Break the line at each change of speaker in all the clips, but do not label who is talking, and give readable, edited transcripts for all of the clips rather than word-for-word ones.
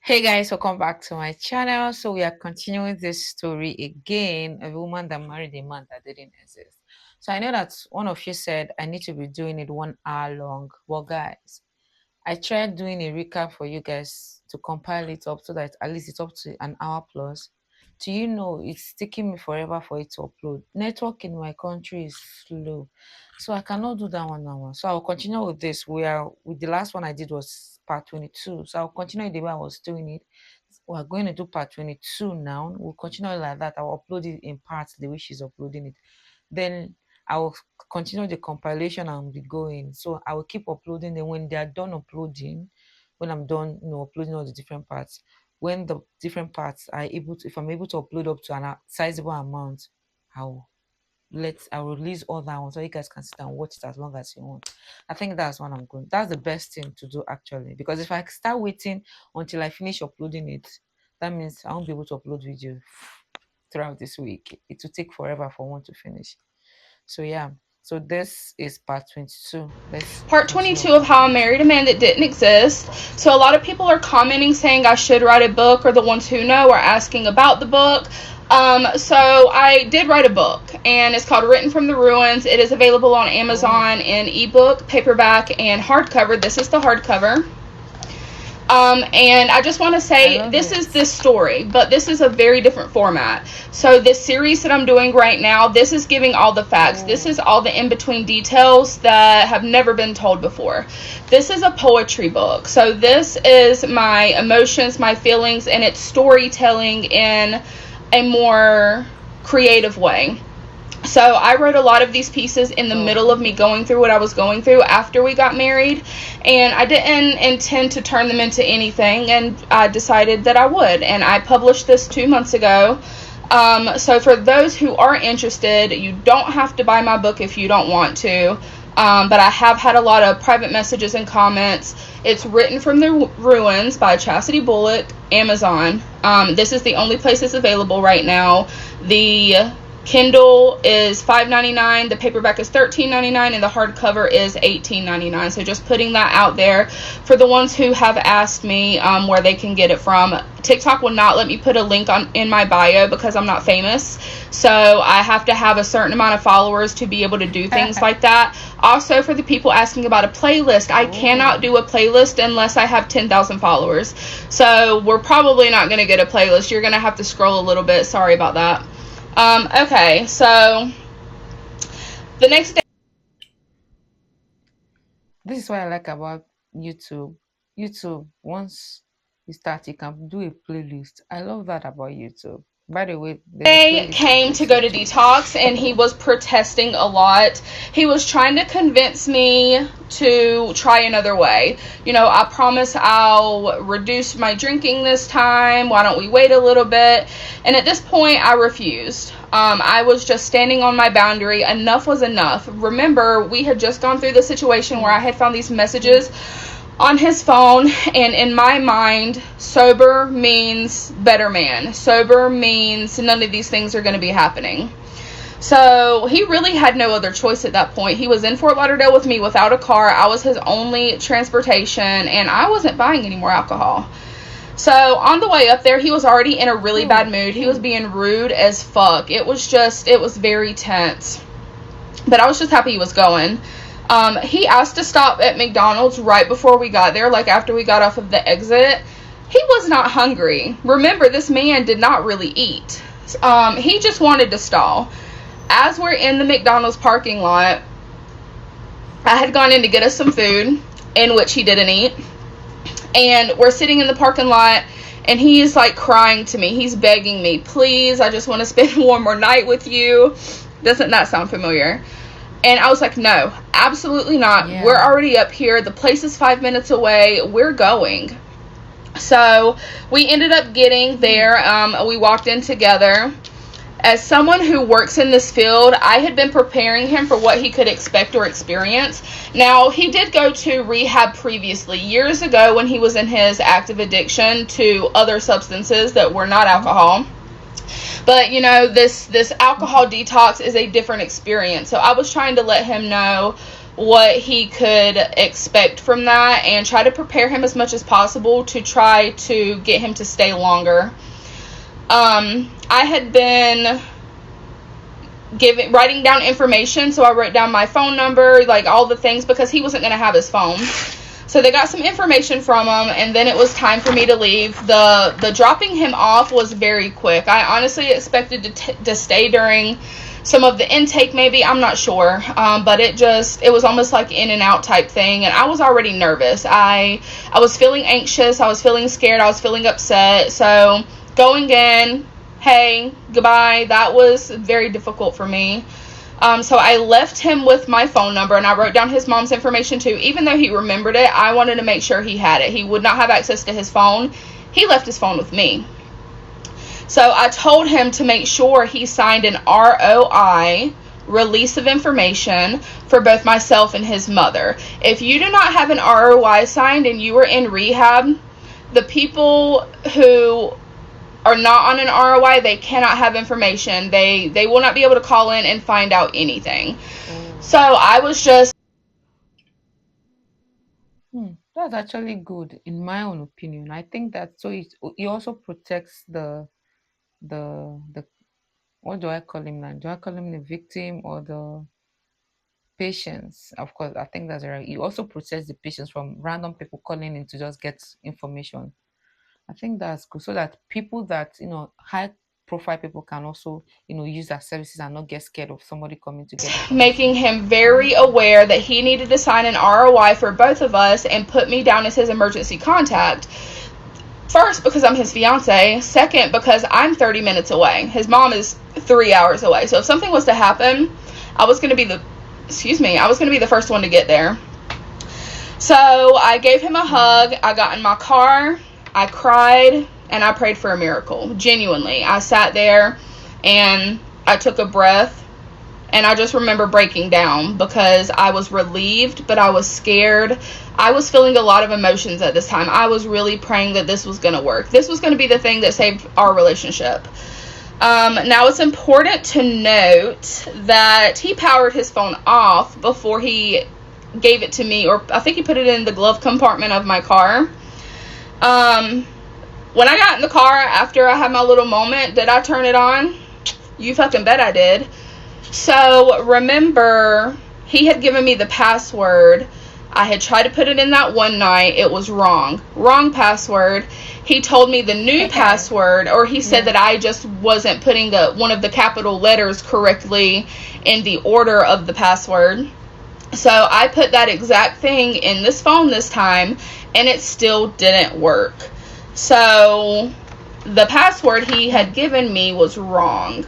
Hey guys, welcome back to my channel. So we are continuing this story again of a woman that married a man that didn't exist. So I know that one of you said I need to be doing it 1 hour long. Well, guys, I tried doing a recap for you guys to compile it up so that at least it's up to an hour plus. Do you know it's taking me forever for it to upload? Network in my country is slow, so I cannot do that 1 hour. So I'll continue with this. We are with the last one I did was part 22. So I'll continue the way I was doing it. We're going to do part 22 now. We'll continue like that. I'll upload it in parts the way she's uploading it. Then I will continue the compilation and be going. So I will keep uploading them when they are done uploading. When I'm done, uploading all the different parts. When the different parts are able to, if I'm able to upload up to a sizable amount, I'll I'll release all that one so you guys can sit and watch it as long as you want. I think that's what I'm going. That's the best thing to do actually, because if I start waiting until I finish uploading it, that means I won't be able to upload video throughout this week. It will take forever for one to finish. So yeah. So this is part 22. Let's
Part
continue
22
with
of
part
How I Married a
22.
Man That Didn't Exist. So a lot of people are commenting saying I should write a book, or the ones who know are asking about the book. So I did write a book, and it's called Written from the Ruins. It is available on
Oh,
Amazon in ebook, paperback, and hardcover. This is the hardcover. And I just want to
I
say
love
this is
it.
this story, but this is a very different format. So this series that I'm doing right now, this is giving all the facts. This
Oh,
is all the in-between details that have never been told before. This is a poetry book. So this is my emotions, my feelings, and it's storytelling in a more creative way. So I wrote a lot of these pieces in the middle of me
oh,
going through what I was going through after we got married, and I didn't intend to turn them into anything, and I decided that I would, and I published this 2 months ago. So for those who are interested, you don't have to buy my book if you don't want to, but I have had a lot of private messages and comments. It's Written from the Ruins by Chastity Bullock, Amazon. This is the only place it's available right now. The Kindle is $5.99, the paperback is $13.99, and the hardcover is $18.99. So just putting that out there for the ones who have asked me where they can get it from. TikTok will not let me put a link in my bio because I'm not famous. So I have to have a certain amount of followers to be able to do things like that. Also, for the people asking about a playlist, I cannot
oh.
do a playlist unless I have 10,000 followers. So we're probably not going to get a playlist. You're going to have to scroll a little bit. Sorry about that. Okay, so the next day.
This is what I like about YouTube. YouTube, once you start, you can do a playlist. I love that about YouTube. By the way, there's a playlist of
Came to
this
go to
YouTube.
detox, and he was protesting a lot. He was trying to convince me to try another way. I promise I'll reduce my drinking this time. Why don't we wait a little bit? And at this point, I refused. I was just standing on my boundary. Enough was enough. Remember, we had just gone through the situation where I had found these messages on his phone, and in my mind, sober means better man. Sober means none of these things are going to be happening. So he really had no other choice at that point. He was in Fort Lauderdale with me without a car. I was his only transportation, and I wasn't buying any more alcohol. So on the way up there, he was already in a really bad
Oh,
mood. He was being rude as fuck. It was very tense. But I was just happy he was going. He asked to stop at McDonald's right before we got there, like after we got off of the exit. He was not hungry. Remember, this man did not really eat. He just wanted to stall. As we're in the McDonald's parking lot, I had gone in to get us some food, in which he didn't eat. And we're sitting in the parking lot, and he's like crying to me. He's begging me, please, I just want to spend one more night with you. Doesn't that sound familiar? And I was like, no, absolutely not. We're
yeah.
already up here. The place is 5 minutes away. We're going. So we ended up getting there. We walked in together. As someone who works in this field, I had been preparing him for what he could expect or experience. Now, he did go to rehab previously, years ago, when he was in his active addiction to other substances that were not alcohol. But this alcohol detox is a different experience. So I was trying to let him know what he could expect from that and try to prepare him as much as possible to try to get him to stay longer. I had been writing down information, so I wrote down my phone number, like all the things, because he wasn't going to have his phone. So they got some information from him, and then it was time for me to leave. The dropping him off was very quick. I honestly expected to stay during some of the intake, maybe, I'm not sure, but it was almost like in and out type thing, and I was already nervous. I was feeling anxious, I was feeling scared, I was feeling upset. So going in, hey, goodbye, that was very difficult for me. So I left him with my phone number, and I wrote down his mom's information too. Even though he remembered it, I wanted to make sure he had it. He would not have access to his phone. He left his phone with me. So I told him to make sure he signed an ROI, release of information, for both myself and his mother. If you do not have an ROI signed and you are in rehab, the people who are not on an ROI, they cannot have information. They will not be able to call in and find out anything. So I was just...
That's actually good, in my own opinion. I think that so it also protects the what do I call him now? Do I call him the victim or the patients? Of course, I think that's right. It also protects the patients from random people calling in to just get information. I think that's good, so that people that high profile people can also use their services and not get scared of somebody coming to get
making
information.
him
I
very
like that.
aware that he needed to sign an ROI for both of us and put me down as his emergency contact. First, because I'm his fiance. Second, because I'm 30 minutes away. His mom is 3 hours away. So if something was to happen, I was going to be the first one to get there. So I gave him a hug. I got in my car. I cried and I prayed for a miracle. Genuinely. I sat there and I took a breath. And I just remember breaking down because I was relieved, but I was scared. I was feeling a lot of emotions at this time. I was really praying that this was going to work. This was going to be the thing that saved our relationship. Now, it's important to note that he powered his phone off before he gave it to me, or I think he put it in the glove compartment of my car. When I got in the car after I had my little moment, did I turn it on? You fucking bet I did. So remember, he had given me the password. I had tried to put it in that one night. It was wrong. Wrong password. He told me the new password, or he said that I just wasn't putting one of the capital letters correctly in the order of the password. So I put that exact thing in this phone this time, and it still didn't work. So the password he had given me was wrong.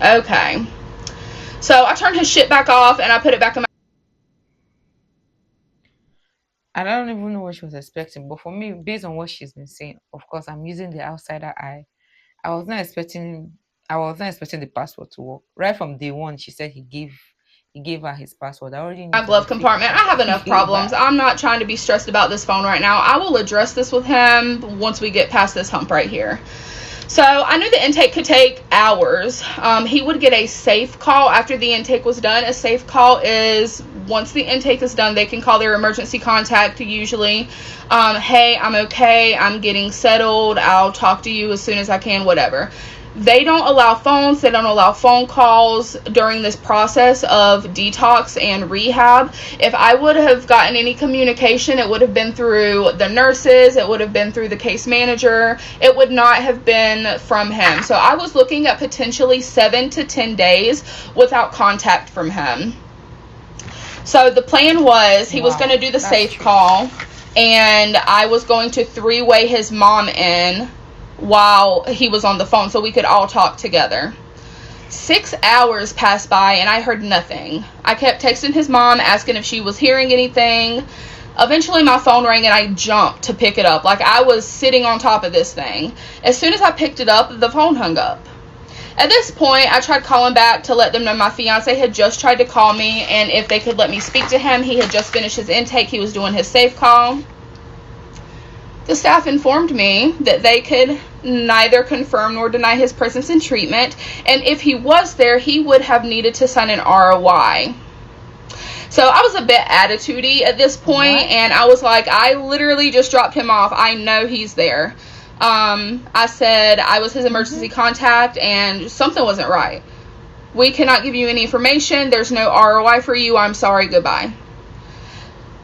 Okay. So I turned his shit back off and I put it back in my...
I don't even know what she was expecting, but for me, based on what she's been saying, of course, I'm using the outsider eye. I was not expecting. I was not expecting the password to work. Right from day one, she said he gave her his password. I already knew it was
glove
a fake
compartment. I have
password.
enough problems. I'm not trying to be stressed about this phone right now. I will address this with him once we get past this hump right here. So I knew the intake could take hours. He would get a safe call after the intake was done. A safe call is once the intake is done, they can call their emergency contact usually. Hey, I'm okay. I'm getting settled. I'll talk to you as soon as I can, whatever. They don't allow phones. They don't allow phone calls during this process of detox and rehab. If I would have gotten any communication, it would have been through the nurses. It would have been through the case manager. It would not have been from him. So I was looking at potentially 7 to 10 days without contact from him. So the plan was he was going to do the safe call, and I was going to 3-way his mom in while he was on the phone so we could all talk together. 6 hours passed by and I heard nothing. I kept texting his mom asking if she was hearing anything. Eventually my phone rang and I jumped to pick it up like I was sitting on top of this thing. As soon as I picked it up, the phone hung up. At this point, I tried calling back to let them know my fiance had just tried to call me and if they could let me speak to him. He had just finished his intake. He was doing his safe call. The staff informed me that they could neither confirm nor deny his presence in treatment, and if he was there, he would have needed to sign an ROI. So I was a bit attitudey at this point,
What?
and I was like, I literally just dropped him off. I know he's there. I said I was his emergency
Mm-hmm.
contact, and something wasn't right. We cannot give you any information. There's no ROI for you. I'm sorry. Goodbye.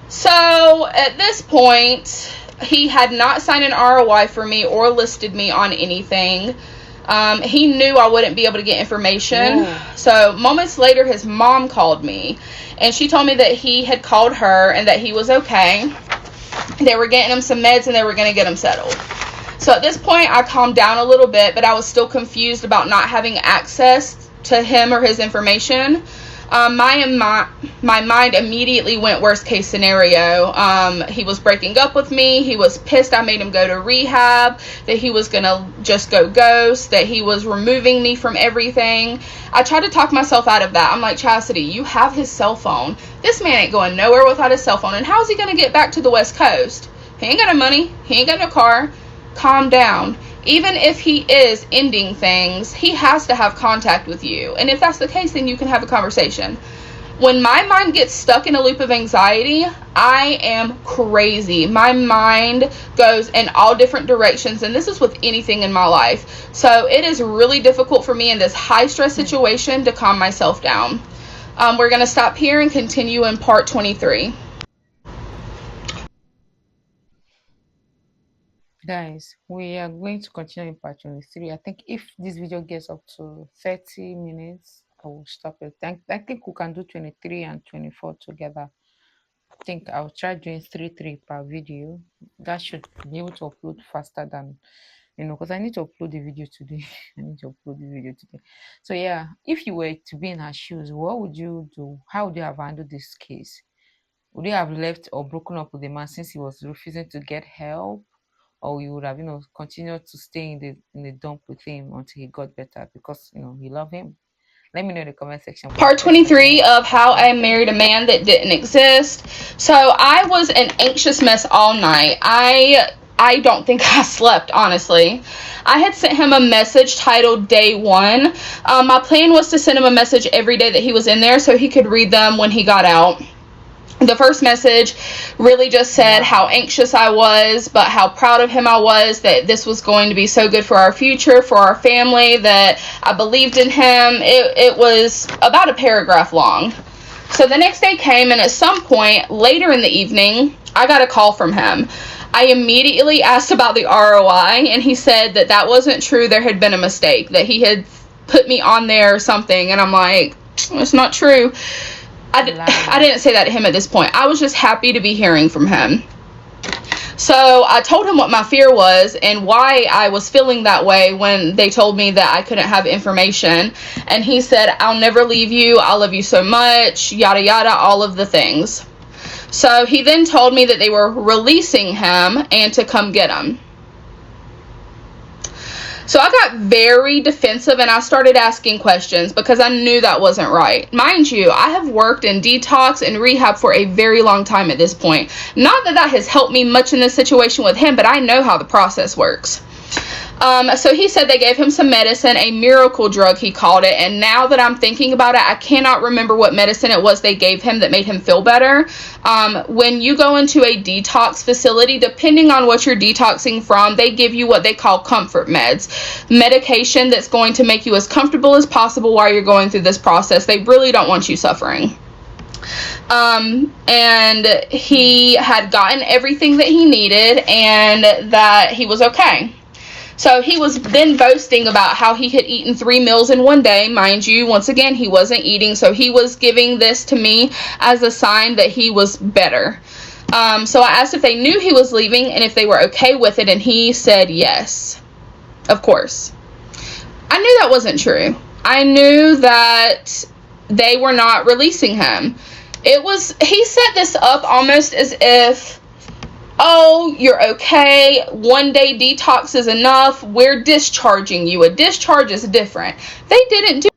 So at this point, he had not signed an ROI for me or listed me on anything. He knew I wouldn't be able to get information.
Whoa.
So moments later, his mom called me, and she told me that he had called her and that he was okay. They were getting him some meds and they were going to get him settled. So at this point, I calmed down a little bit, but I was still confused about not having access to him or his information. My mind immediately went worst case scenario. He was breaking up with me. He was pissed I made him go to rehab, that he was going to just go ghost, that he was removing me from everything. I tried to talk myself out of that. I'm like, Chastity, you have his cell phone. This man ain't going nowhere without his cell phone. And how is he going to get back to the West Coast? He ain't got no money. He ain't got no car. Calm down. Even if he is ending things, he has to have contact with you. And if that's the case, then you can have a conversation. When my mind gets stuck in a loop of anxiety, I am crazy. My mind goes in all different directions, and this is with anything in my life. So it is really difficult for me in this high stress
Hmm.
situation to calm myself down. We're going to stop here and continue in part 23.
Guys, we are going to continue in part 23. I think if this video gets up to 30 minutes, I will stop it. I think we can do 23 and 24 together. I think I'll try doing 3 per video. That should be able to upload faster than, because I need to upload the video today. I need to upload the video today. So yeah, if you were to be in her shoes, what would you do? How would you have handled this case? Would you have left or broken up with the man since he was refusing to get help? Or you would have, continued to stay in the dump with him until he got better because you love him? Let me know in the comment section. But
Part
let's continue
23
with
of How
part
I
23.
Married a Man That Didn't Exist. So I was an anxious mess all night. I don't think I slept, honestly. I had sent him a message titled Day One. My plan was to send him a message every day that he was in there so he could read them when he got out. The first message really just said how
Wow.
anxious I was, but how proud of him I was, that this was going to be so good for our future, for our family, that I believed in him. It was about a paragraph long. So the next day came, and at some point later in the evening, I got a call from him. I immediately asked about the ROI, and he said that that wasn't true. There had been a mistake, that he had put me on there or something, and I'm like, it's not true. I
Liar.
didn't say that to him at this point. I was just happy to be hearing from him. So I told him what my fear was and why I was feeling that way when they told me that I couldn't have information. And he said, I'll never leave you. I love you so much. Yada, yada, all of the things. So he then told me that they were releasing him and to come get him. So I got very defensive and I started asking questions because I knew that wasn't right. Mind you, I have worked in detox and rehab for a very long time at this point. Not that that has helped me much in this situation with him, but I know how the process works. So he said they gave him some medicine, a miracle drug, he called it. And now that I'm thinking about it, I cannot remember what medicine it was they gave him that made him feel better. When you go into a detox facility, depending on what you're detoxing from, they give you what they call comfort meds, medication that's going to make you as comfortable as possible while you're going through this process. They really don't want you suffering. And
Hmm.
he had gotten everything that he needed and that he was okay. So he was then boasting about how he had eaten 3 meals in one day. Mind you, once again, he wasn't eating. So he was giving this to me as a sign that he was better. So I asked if they knew he was leaving and if they were okay with it. And he said yes, of course. I knew that wasn't true. I knew that they were not releasing him. He set this up almost as if, oh, you're okay, 1 day detox is enough, we're discharging you. A discharge is different. They didn't do.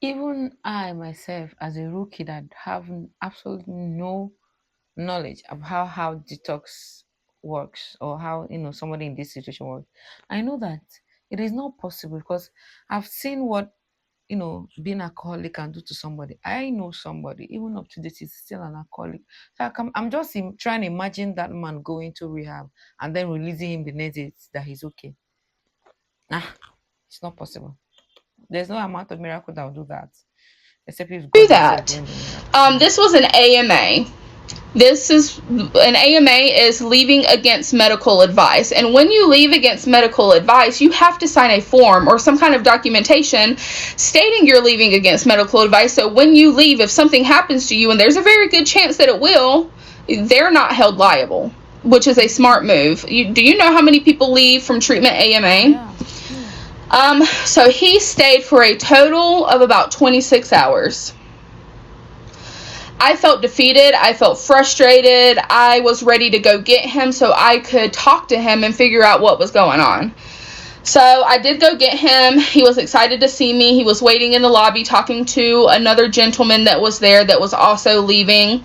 Even I myself, as a rookie that have absolutely no knowledge of how detox works or how somebody in this situation works, I know that it is not possible because I've seen what being alcoholic can do to somebody. I know somebody, even up to this, is still an alcoholic. So I'm just trying to imagine that man going to rehab and then releasing him the next day that he's okay. Ah, it's not possible. There's no amount of miracle that will do that, except if
Do
God Himself
that.
doing the miracle. Yeah.
This was an AMA. This is an AMA is leaving against medical advice. And when you leave against medical advice, you have to sign a form or some kind of documentation stating you're leaving against medical advice. So when you leave, if something happens to you, and there's a very good chance that it will, they're not held liable, which is a smart move. Do you know how many people leave from treatment AMA?
Yeah.
So he stayed for a total of about 26 hours. I felt defeated. I felt frustrated. I was ready to go get him so I could talk to him and figure out what was going on. So I did go get him. He was excited to see me. He was waiting in the lobby talking to another gentleman that was there that was also leaving.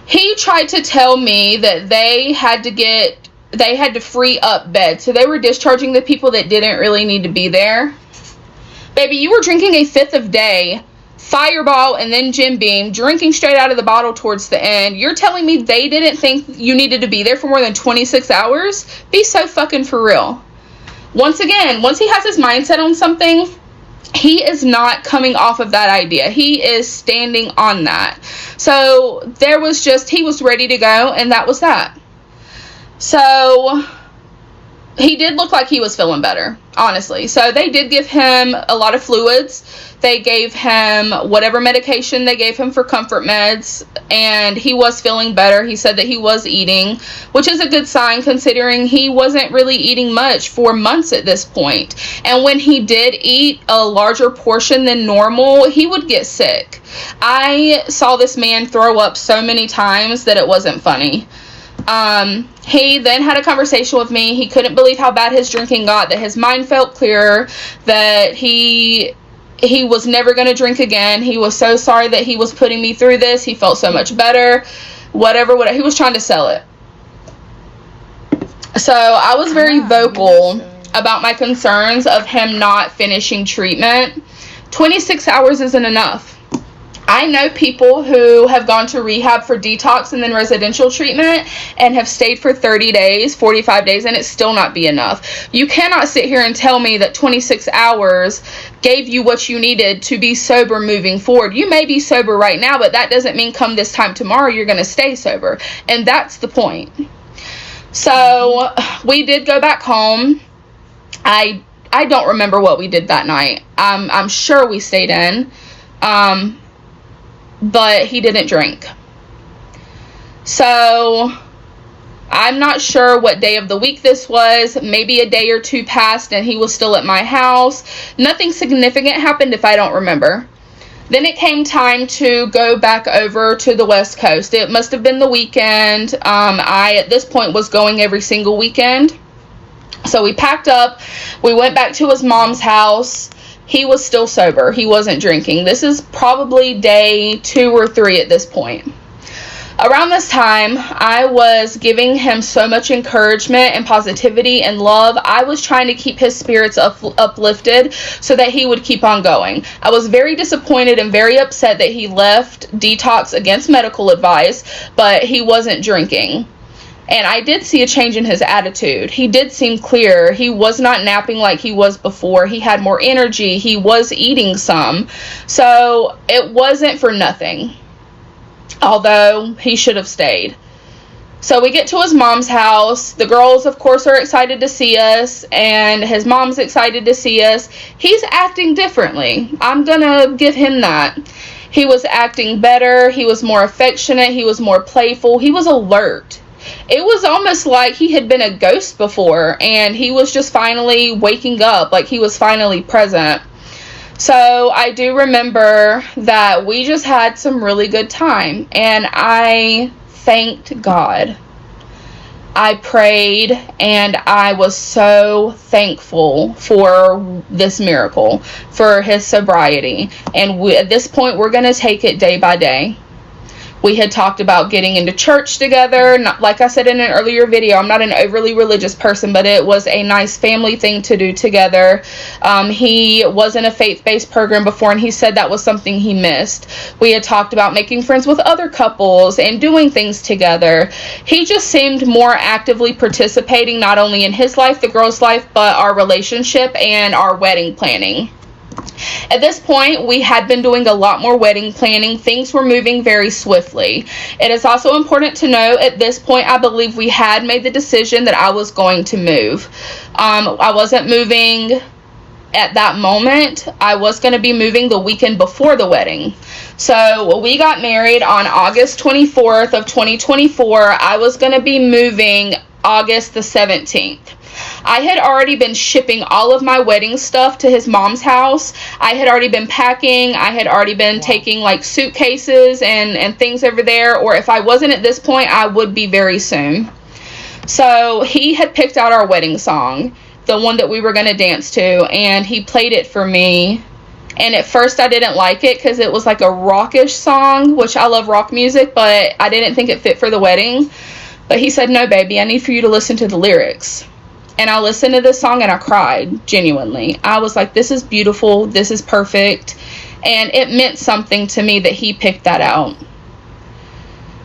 He tried to tell me that they had to free up beds. So they were discharging the people that didn't really need to be there. Baby, you were drinking a fifth of day, Fireball, and then Jim Beam, drinking straight out of the bottle towards the end. You're telling me they didn't think you needed to be there for more than 26 hours? Be so fucking for real. Once again, once he has his mindset on something, he is not coming off of that idea. He is standing on that. So he was ready to go, and that was that. So he did look like he was feeling better, honestly. So they did give him a lot of fluids. They gave him whatever medication they gave him for comfort meds, and he was feeling better. He said that he was eating, which is a good sign considering he wasn't really eating much for months at this point. And when he did eat a larger portion than normal, he would get sick. I saw this man throw up so many times that it wasn't funny. He then had a conversation with me. He couldn't believe how bad his drinking got, that his mind felt clearer, that he was never going to drink again. He was so sorry that he was putting me through this. He felt so much better. Whatever. He was trying to sell it. So I was very vocal about my concerns of him not finishing treatment. 26 hours isn't enough. I know people who have gone to rehab for detox and then residential treatment and have stayed for 30 days, 45 days, and it still not be enough. You cannot sit here and tell me that 26 hours gave you what you needed to be sober moving forward. You may be sober right now, but that doesn't mean come this time tomorrow you're going to stay sober. And that's the point. So we did go back home. I don't remember what we did that night. I'm sure we stayed in. But he didn't drink. So I'm not sure what day of the week this was. Maybe a day or two passed and he was still at my house. Nothing significant happened if I don't remember. Then it came time to go back over to the West Coast. It must have been the weekend. I, at this point, was going every single weekend. So we packed up. We went back to his mom's house. He was still sober. He wasn't drinking. This is probably day 2 or 3 at this point. Around this time, I was giving him so much encouragement and positivity and love. I was trying to keep his spirits uplifted so that he would keep on going. I was very disappointed and very upset that he left detox against medical advice, but he wasn't drinking. And I did see a change in his attitude. He did seem clearer. He was not napping like he was before. He had more energy. He was eating some. So it wasn't for nothing. Although he should have stayed. So we get to his mom's house. The girls, of course, are excited to see us. And his mom's excited to see us. He's acting differently. I'm gonna give him that. He was acting better. He was more affectionate. He was more playful. He was alert. It was almost like he had been a ghost before and he was just finally waking up, like he was finally present. So I do remember that we just had some really good time and I thanked God. I prayed and I was so thankful for this miracle, for his sobriety. And at this point, we're going to take it day by day. We had talked about getting into church together. Not, like I said in an earlier video, I'm not an overly religious person, but it was a nice family thing to do together. He was in a faith-based program before, and he said that was something he missed. We had talked about making friends with other couples and doing things together. He just seemed more actively participating, not only in his life, the girl's life, but our relationship and our wedding planning. At this point, we had been doing a lot more wedding planning. Things were moving very swiftly. It is also important to note at this point, I believe we had made the decision that I was going to move. I wasn't moving at that moment. I was going to be moving the weekend before the wedding. So we got married on August 24th of 2024. I was going to be moving August the 17th. I had already been shipping all of my wedding stuff to his mom's house. I had already been packing. I had already been
Wow.
taking like suitcases and things over there. Or if I wasn't at this point, I would be very soon. So he had picked out our wedding song, the one that we were going to dance to, and he played it for me. And at first I didn't like it because it was like a rockish song, which I love rock music, but I didn't think it fit for the wedding. But he said, no, baby, I need for you to listen to the lyrics. And I listened to this song and I cried, genuinely. I was like, this is beautiful. This is perfect. And it meant something to me that he picked that out.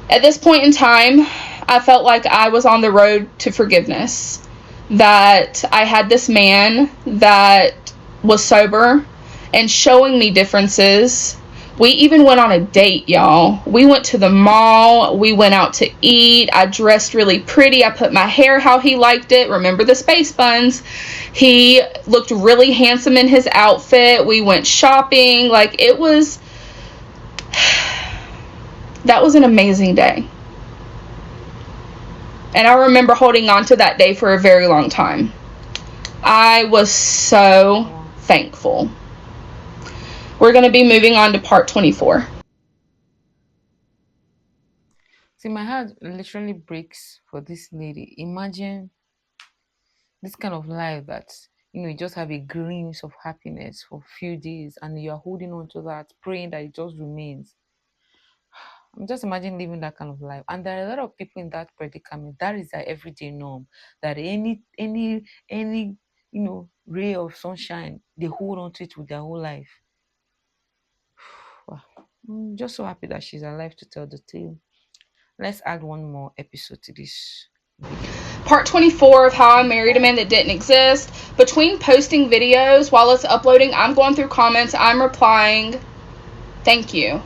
At this point in time, I felt like I was on the road to forgiveness. That I had this man that was sober and showing me differences. We even went on a date, y'all. We went to the mall. We went out to eat. I dressed really pretty. I put my hair how he liked it. Remember the space buns? He looked really handsome in his outfit. We went shopping. Like, it was... That was an amazing day. And I remember holding on to that day for a very long time. I was so
Wow.
thankful. We're going to be moving on to part 24.
See, my heart literally breaks for this lady. Imagine this kind of life that you just have a glimpse of happiness for a few days and you're holding on to that, praying that it just remains. I'm just imagine living that kind of life. And there are a lot of people in that predicament. That is their everyday norm. That any ray of sunshine, they hold on to it with their whole life. Wow. I'm just so happy that she's alive to tell the tale. Let's add one more episode to this video.
Part 24 of How I Married a Man That Didn't Exist. Between posting videos while it's uploading, I'm going through comments, I'm replying, thank you.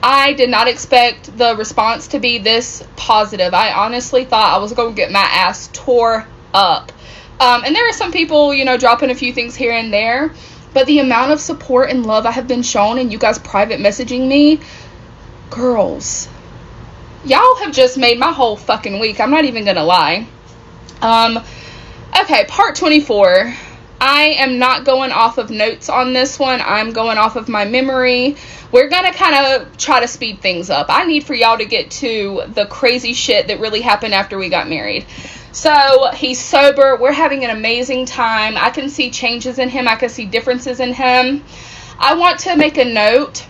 I did not expect the response to be this positive. I honestly thought I was going to get my ass tore up. And there are some people, dropping a few things here and there. But the amount of support and love I have been shown and you guys private messaging me, girls, y'all have just made my whole fucking week. I'm not even going to lie. Okay, part 24. I am not going off of notes on this one. I'm going off of my memory. We're going to kind of try to speed things up. I need for y'all to get to the crazy shit that really happened after we got married. So, he's sober. We're having an amazing time. I can see changes in him. I can see differences in him. I want to make a note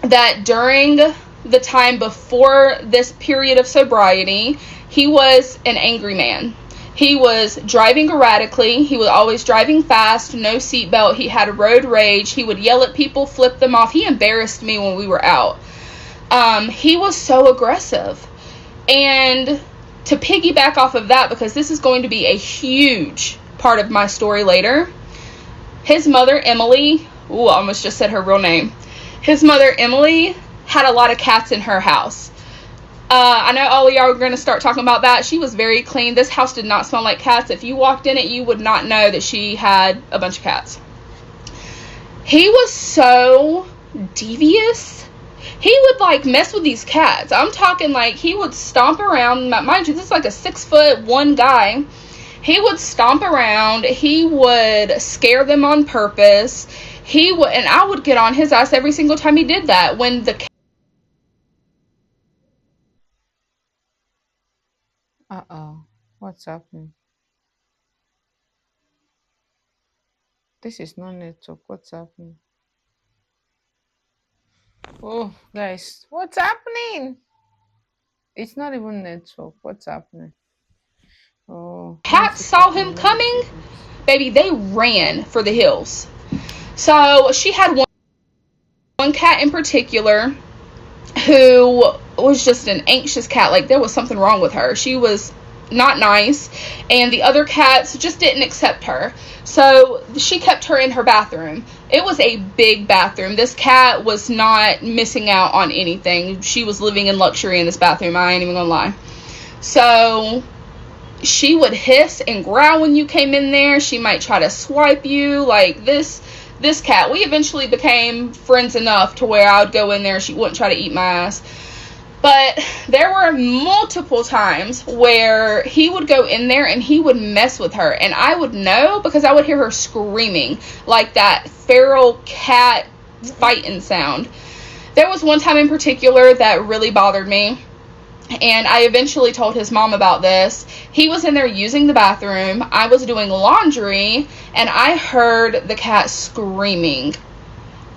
that during the time before this period of sobriety, he was an angry man. He was driving erratically. He was always driving fast, no seatbelt. He had road rage. He would yell at people, flip them off. He embarrassed me when we were out. He was so aggressive. And to piggyback off of that, because this is going to be a huge part of my story later, his mother, Emily, I almost just said her real name. His mother, Emily, had a lot of cats in her house. I know all of y'all are going to start talking about that. She was very clean. This house did not smell like cats. If you walked in it, you would not know that she had a bunch of cats. He was so devious. He would mess with these cats. I'm talking he would stomp around. Mind you, this is like a 6'1" guy. He would stomp around. He would scare them on purpose. And I would get on his ass every single time he did that. When the
Uh-oh. What's happening? This is not network. What's happening? Oh, guys, what's happening? It's not even network. What's happening? Oh, let me
Cats
see
saw
copy
him
more
coming,
messages.
baby, they ran for the hills. So she had one cat in particular who was just an anxious cat. Like, there was something wrong with her. She was not nice, and the other cats just didn't accept her. So she kept her in her bathroom. It was a big bathroom. This cat was not missing out on anything. She was living in luxury in this bathroom. I ain't even gonna lie. So she would hiss and growl when you came in there. She might try to swipe you. Like, this cat, we eventually became friends enough to where I would go in there and she wouldn't try to eat my ass. But there were multiple times where he would go in there and he would mess with her, and I would know because I would hear her screaming, like that feral cat fighting sound. There was one time in particular that really bothered me, and I eventually told his mom about this. He was in there using the bathroom. I was doing laundry, and I heard the cat screaming.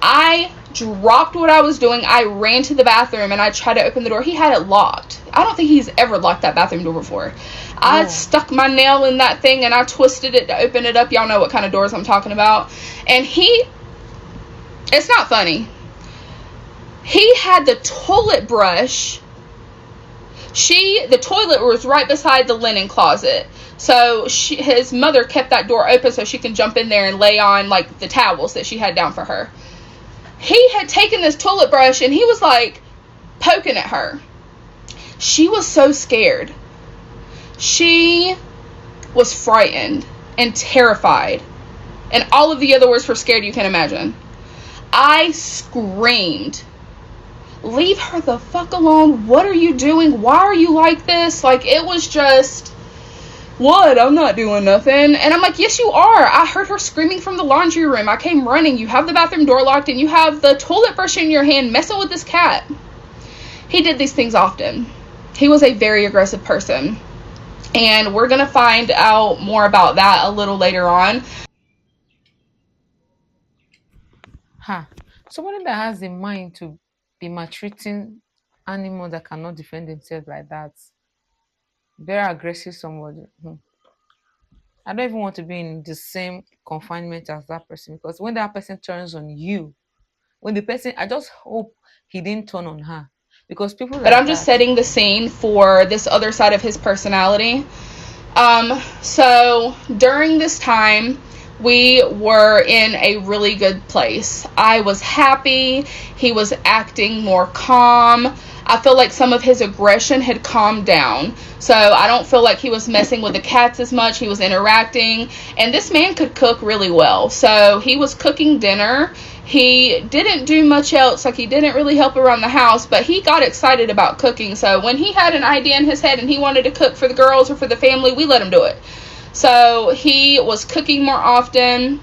I dropped what I was doing. I ran to the bathroom, and I tried to open the door. He had it locked. I don't think he's ever locked that bathroom door before. I
Whoa.
stuck my nail in that thing, and I twisted it to open it up. Y'all know what kind of doors I'm talking about. And it's not funny. He had the toilet brush. The toilet was right beside the linen closet. So his mother kept that door open so she can jump in there and lay on, like, the towels that she had down for her. He had taken this toilet brush and he was, like, poking at her. She was so scared. She was frightened and terrified. And all of the other words for scared you can imagine. I screamed, "Leave her the fuck alone. What are you doing? Why are you like this?" Like, it was just, what? I'm not doing nothing. And I'm like, yes, you are. I heard her screaming from the laundry room. I came running. You have the bathroom door locked, and you have the toilet brush in your hand messing with this cat. He did these things often. He was a very aggressive person. And we're going to find out more about that a little later on.
Ha. Somebody that has the mind to be maltreating animals that cannot defend themselves like that. Very aggressive somebody. I don't even want to be in the same confinement as that person, because when that person turns on you, when the person, I just hope he didn't turn on her, because people
But
like
I'm just
that.
setting the scene for this other side of his personality. So during this time, we were in a really good place. I was happy. He was acting more calm. I feel like some of his aggression had calmed down. So I don't feel like he was messing with the cats as much. He was interacting. And this man could cook really well. So he was cooking dinner. He didn't do much else. Like, he didn't really help around the house, but he got excited about cooking. So when he had an idea in his head and he wanted to cook for the girls or for the family, we let him do it. So he was cooking more often.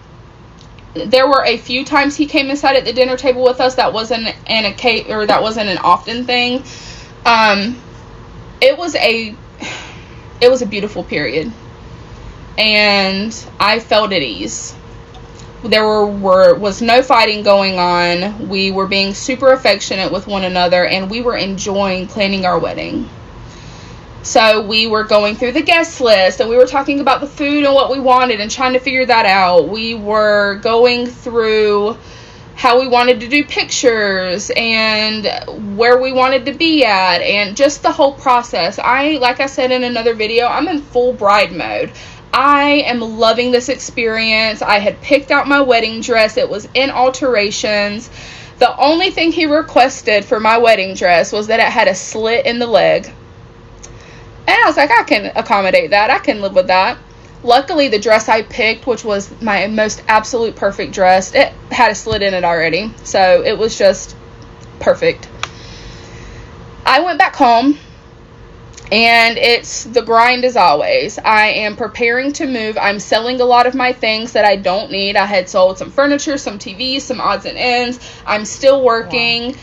There were a few times he came inside at the dinner table with us. That wasn't an often thing. Um, it was a beautiful period, and I felt at ease. There was no fighting going on. We were being super affectionate with one another, and we were enjoying planning our wedding. So we were going through the guest list, and we were talking about the food and what we wanted and trying to figure that out. We were going through how we wanted to do pictures and where we wanted to be at, and just the whole process. Like I said in another video, I'm in full bride mode. I am loving this experience. I had picked out my wedding dress. It was in alterations. The only thing he requested for my wedding dress was that it had a slit in the leg. And I was like, I can accommodate that. I can live with that. Luckily, the dress I picked, which was my most absolute perfect dress, it had a slit in it already. So it was just perfect. I went back home, and it's the grind as always. I am preparing to move. I'm selling a lot of my things that I don't need. I had sold some furniture, some TVs, some odds and ends. I'm still
Wow.
working.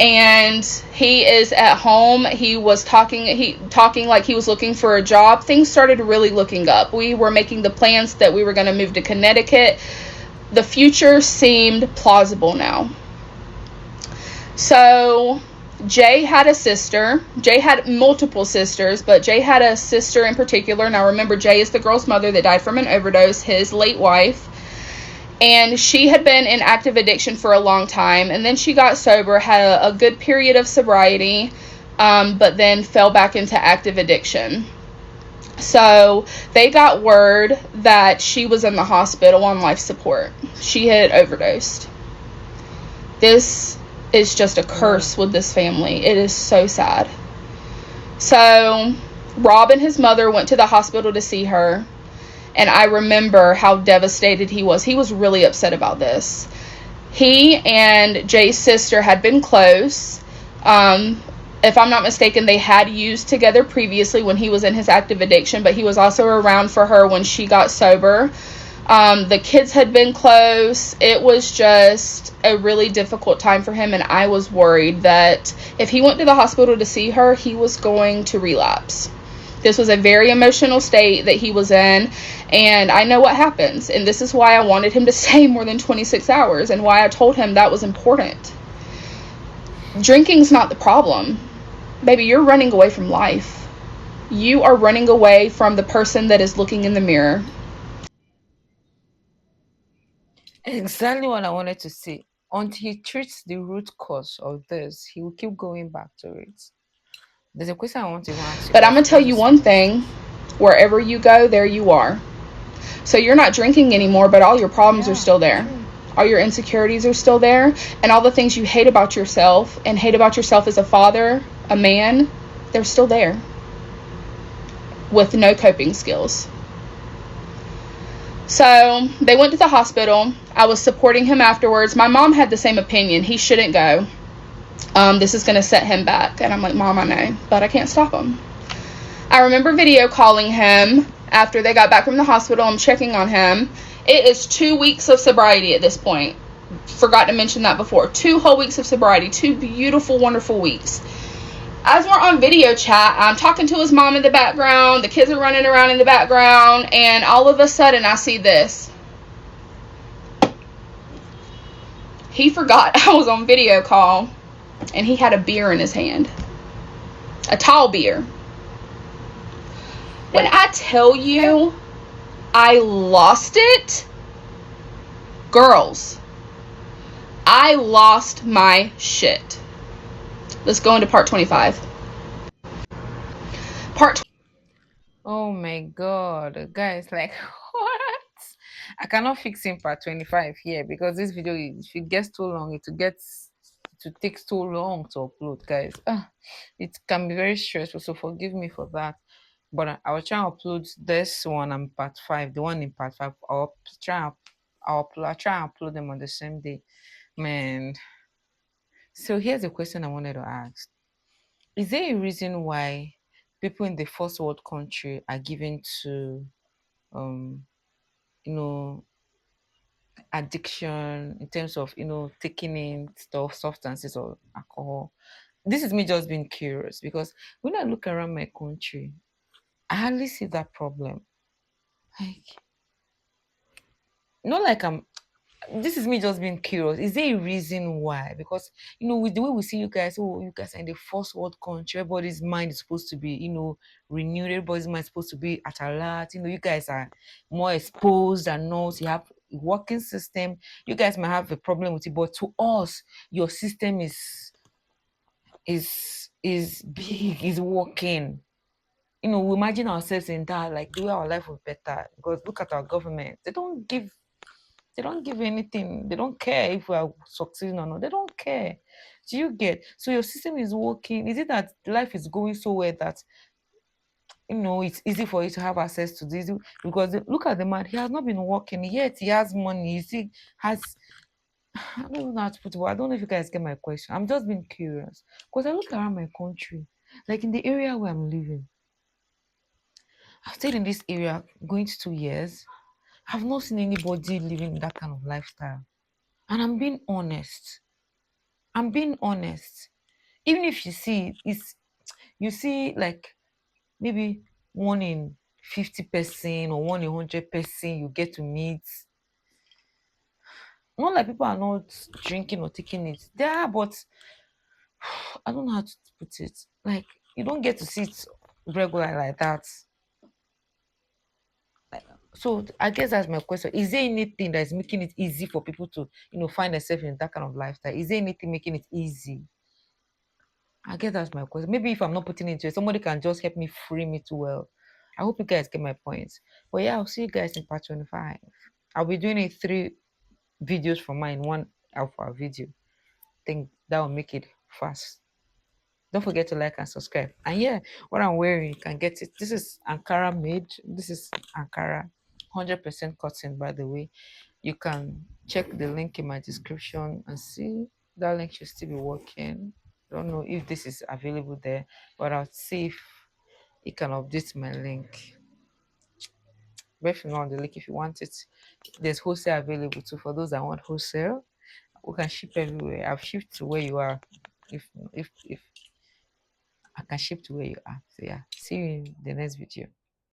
And he is at home. He was talking like he was looking for a job. Things started really looking up. We were making the plans that we were going to move to Connecticut. The future seemed plausible now. So Jay had a sister. Jay had multiple sisters, but Jay had a sister in particular. Now remember, Jay is the girl's mother that died from an overdose, his late wife. And she had been in active addiction for a long time. And then she got sober, had a good period of sobriety, but then fell back into active addiction. So they got word that she was in the hospital on life support. She had overdosed. This is just a
Oh,
curse with this family. It is so sad. So Rob and his mother went to the hospital to see her. And I remember how devastated he was. He was really upset about this. He and Jay's sister had been close. If I'm not mistaken, they had used together previously when he was in his active addiction, but he was also around for her when she got sober. The kids had been close. It was just a really difficult time for him, and I was worried that if he went to the hospital to see her, he was going to relapse. This was a very emotional state that he was in, and I know what happens. And this is why I wanted him to stay more than 26 hours and why I told him that was important. Drinking's not the problem. Baby, you're running away from life. You are running away from the person that is looking in the mirror.
exactly what I wanted to say. Until he treats the root cause of this, he will keep going back to it. There's a question I want to even ask you,
But
but I
I'm going to tell
forgot to
you
say
one
this.
thing, wherever you go, there you are. So you're not drinking anymore, but all your problems are
Yeah,
still there.
true.
All your insecurities are still there, and all the things you hate about yourself and hate about yourself as a father, a man, they're still there with no coping skills. So they went to the hospital. I was supporting him afterwards. My mom had the same opinion. He shouldn't go. This is going to set him back. And I'm like, Mom, I know, but I can't stop him. I remember video calling him after they got back from the hospital. I'm checking on him. It is 2 weeks of sobriety at this point. Forgot to mention that before. 2 whole weeks of sobriety. 2 beautiful, wonderful weeks. As we're on video chat, I'm talking to his mom in the background. The kids are running around in the background. And all of a sudden, I see this. He forgot I was on video call. And he had a beer in his hand. A tall beer. When
Eh,
I tell
eh.
you I lost it, girls, I lost my shit. Let's go into part 25. Part
Oh my God, guys, like what? I cannot fix him for 25 here because this video, if it gets too long, it takes too long to upload, guys. It can be very stressful, so forgive me for that. But I will try and upload this one and part five, the one in part five. I'll try and upload them on the same day, man. So here's a question I wanted to ask: is there a reason why people in the first world country are given to um you know addiction in terms of taking in stuff, substances or alcohol? This is me just being curious because when I look around my country, I hardly see that problem. Like, not like I'm this is me just being curious. Is there a reason why? Because with the way we see you guys, oh, you guys are in the first world country, everybody's mind is supposed to be, renewed, everybody's mind is supposed to be at alert. You guys are more exposed than us. You have a working system. You guys might have a problem with it, but to us, your system is big, is working. We imagine ourselves in that, like the way our life was better. Because look at our government. They don't give anything. They don't care if we are succeeding or not. They don't care. Do you get? So your system is working. Is it that life is going so well that it's easy for you to have access to this? Because look at the man. He has not been working yet. He has money. You see, has I don't even know how to put it. But I don't know if you guys get my question. I'm just being curious because I look around my country, like in the area where I'm living. I've stayed in this area going to 2 years. I've not seen anybody living that kind of lifestyle. And I'm being honest. I'm being honest. Even if you see it's you see like maybe 1 in 50 person or 1 in 100 person you get to meet. Not like people are not drinking or taking it. They are, but I don't know how to put it. Like you don't get to see it regular like that. So I guess that's my question. Is there anything that is making it easy for people to, find themselves in that kind of lifestyle? Is there anything making it easy? I guess that's my question. Maybe if I'm not putting it into it, somebody can just help me frame it well. I hope you guys get my points. But yeah, I'll see you guys in part 25. I'll be doing it 3 videos from mine, one alpha video. Think that will make it fast. Don't forget to like and subscribe. And yeah, what I'm wearing, you can get it. This is Ankara made. This is Ankara, 100% cotton, by the way. You can check the link in my description and see that link should still be working. I don't know if this is available there, but I'll see if it can update my link. But if you know on the link, if you want it, there's wholesale available too for those that want wholesale. We can ship everywhere. I've shipped to where you are. If I can ship to where you are. So yeah, see you in the next video.